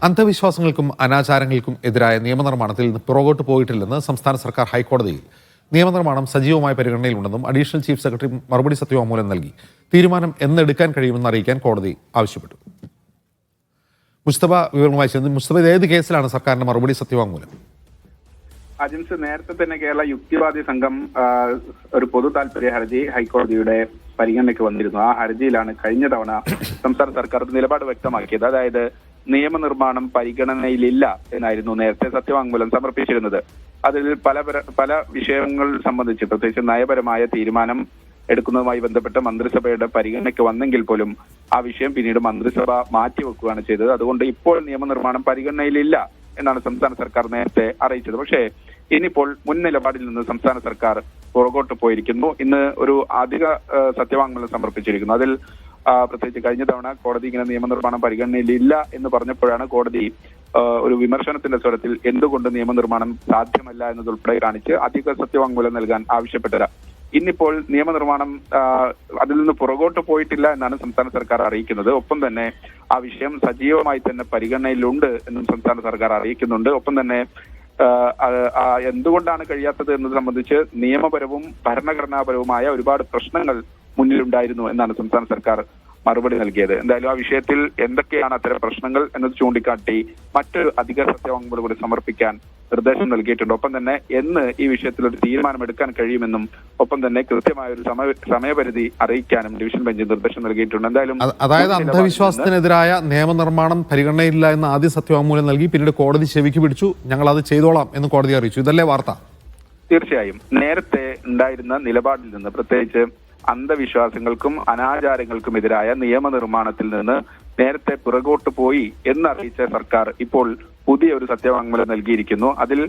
അന്ധവിശ്വാസങ്ങൾക്കും അനാചാരങ്ങൾക്കും എതിരായ നിയമനിർമ്മാണത്തിൽ നിന്ന് പുറകോട്ട് പോയിട്ടില്ലെന്ന് സംസ്ഥാന സർക്കാർ ഹൈക്കോടതിയിൽ. നിയമനിർമ്മാണം സജീവമായ പരിഗണനയിലുണ്ടെന്നും അഡീഷണൽ ചീഫ് സെക്രട്ടറി മറുപടി സത്യവാങ്മൂലം നൽകി. തീരുമാനം എന്നെടുക്കാൻ കഴിയുമെന്ന് അറിയിക്കാൻ കോടതി ആവശ്യപ്പെട്ടു. മുസ്തഫ വിവരമായി ചേർന്ന്. മുസ്തഫ, ഏത് കേസിലാണ് സർക്കാരിന്റെ മറുപടി സത്യവാങ്മൂലം? അജിൻസ്, നേരത്തെ തന്നെ കേരള യുക്തിവാദി സംഘം ഒരു പൊതു താൽപര്യ ഹർജി ഹൈക്കോടതിയുടെ പരിഗണനയ്ക്ക് വന്നിരുന്നു. ആ ഹർജിയിലാണ് കഴിഞ്ഞ തവണ സംസ്ഥാന സർക്കാർ നിലപാട് വ്യക്തമാക്കിയത്. അതായത് നിയമനിർമ്മാണം പരിഗണനയിലില്ല എന്നായിരുന്നു നേരത്തെ സത്യവാങ്മൂലം സമർപ്പിച്ചിരുന്നത്. അതിൽ പല വിഷയങ്ങൾ സംബന്ധിച്ച് പ്രത്യേകിച്ച് നയപരമായ തീരുമാനം എടുക്കുന്നതുമായി ബന്ധപ്പെട്ട് മന്ത്രിസഭയുടെ പരിഗണനയ്ക്ക് വന്നെങ്കിൽ പോലും ആ വിഷയം പിന്നീട് മന്ത്രിസഭ മാറ്റിവെക്കുകയാണ് ചെയ്തത്. അതുകൊണ്ട് ഇപ്പോൾ നിയമനിർമ്മാണം പരിഗണനയിലില്ല എന്നാണ് സംസ്ഥാന സർക്കാർ നേരത്തെ അറിയിച്ചത്. പക്ഷേ ഇനിയിപ്പോൾ മുൻ നിലപാടിൽ നിന്ന് സംസ്ഥാന സർക്കാർ പുറകോട്ട് പോയിരിക്കുന്നു. ഇന്ന് ഒരു അധിക സത്യവാങ്മൂലം സമർപ്പിച്ചിരിക്കുന്നു. അതിൽ പ്രത്യേകിച്ച് കഴിഞ്ഞ തവണ കോടതി ഇങ്ങനെ നിയമനിർമ്മാണം പരിഗണനയിലില്ല എന്ന് പറഞ്ഞപ്പോഴാണ് കോടതി ഒരു വിമർശനത്തിന്റെ സ്വരത്തിൽ എന്തുകൊണ്ട് നിയമനിർമ്മാണം സാധ്യമല്ല എന്നതുൾപ്പെടെ കാണിച്ച് അധിക സത്യവാങ്മൂലം നൽകാൻ ആവശ്യപ്പെട്ടത്. ഇന്നിപ്പോൾ നിയമനിർമ്മാണം അതിൽ നിന്ന് പുറകോട്ട് പോയിട്ടില്ല എന്നാണ് സംസ്ഥാന സർക്കാർ അറിയിക്കുന്നത്. ഒപ്പം തന്നെ ആ വിഷയം സജീവമായി തന്നെ പരിഗണനയിലുണ്ട് എന്നും സംസ്ഥാന സർക്കാർ അറിയിക്കുന്നുണ്ട്. ഒപ്പം തന്നെ എന്തുകൊണ്ടാണ് കഴിയാത്തത് എന്നത് സംബന്ധിച്ച് നിയമപരവും ഭരണഘടനാപരവുമായ ഒരുപാട് പ്രശ്നങ്ങൾ മുന്നിലുണ്ടായിരുന്നു എന്നാണ് സംസ്ഥാന സർക്കാർ മറുപടി നൽകിയത്. എന്തായാലും ആ വിഷയത്തിൽ എന്തൊക്കെയാണ് അത്തരം പ്രശ്നങ്ങൾ എന്നത് ചൂണ്ടിക്കാട്ടി മറ്റൊരു അധിക സത്യവാങ്മൂലം കൂടി സമർപ്പിക്കാൻ നിർദ്ദേശം നൽകിയിട്ടുണ്ട്. ഒപ്പം തന്നെ എന്ന് ഈ വിഷയത്തിൽ ഒരു തീരുമാനമെടുക്കാൻ കഴിയുമെന്നും ഒപ്പം തന്നെ കൃത്യമായ ഒരു സമയപരിധി അറിയിക്കാനും ഡിവിഷൻ ബെഞ്ച് നിർദ്ദേശം നൽകിയിട്ടുണ്ട്. എന്തായാലും അതായത് അന്ധവിശ്വാസത്തിനെതിരായ നിയമനിർമ്മാണം പരിഗണനയില്ല എന്ന് ആദ്യം സത്യവാങ്മൂലം നൽകി, പിന്നീട് കോടതി ചെവിക്ക് പിടിച്ചു, ഞങ്ങൾ അത് ചെയ്തോളാം എന്ന് കോടതി അറിയിച്ചു. ഇതല്ലേ വാർത്ത? തീർച്ചയായും നേരത്തെ ഉണ്ടായിരുന്ന നിലപാടിൽ നിന്ന്, പ്രത്യേകിച്ച് അന്ധവിശ്വാസങ്ങൾക്കും അനാചാരങ്ങൾക്കും എതിരായ നിയമനിർമ്മാണത്തിൽ നിന്ന് നേരത്തെ പുറകോട്ട് പോയി എന്നറിയിച്ച സർക്കാർ ഇപ്പോൾ പുതിയ ഒരു സത്യവാങ്മൂലം നൽകിയിരിക്കുന്നു. അതിൽ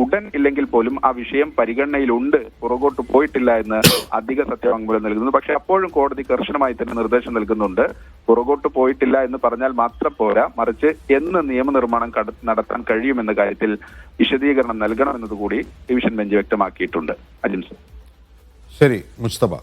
ഉടൻ ഇല്ലെങ്കിൽ പോലും ആ വിഷയം പരിഗണനയിലുണ്ട്, പുറകോട്ട് പോയിട്ടില്ല എന്ന് അധിക സത്യവാങ്മൂലം നൽകുന്നു. പക്ഷെ അപ്പോഴും കോടതി കർശനമായി തന്നെ നിർദ്ദേശം നൽകുന്നുണ്ട്. പുറകോട്ട് പോയിട്ടില്ല എന്ന് പറഞ്ഞാൽ മാത്രം പോരാ, മറിച്ച് എന്ന് നിയമനിർമ്മാണം നടത്താൻ കഴിയുമെന്ന കാര്യത്തിൽ വിശദീകരണം നൽകണമെന്നതുകൂടി ഡിവിഷൻ ബെഞ്ച് വ്യക്തമാക്കിയിട്ടുണ്ട്. അജിൻസ്. ശരി മുസ്തഫ.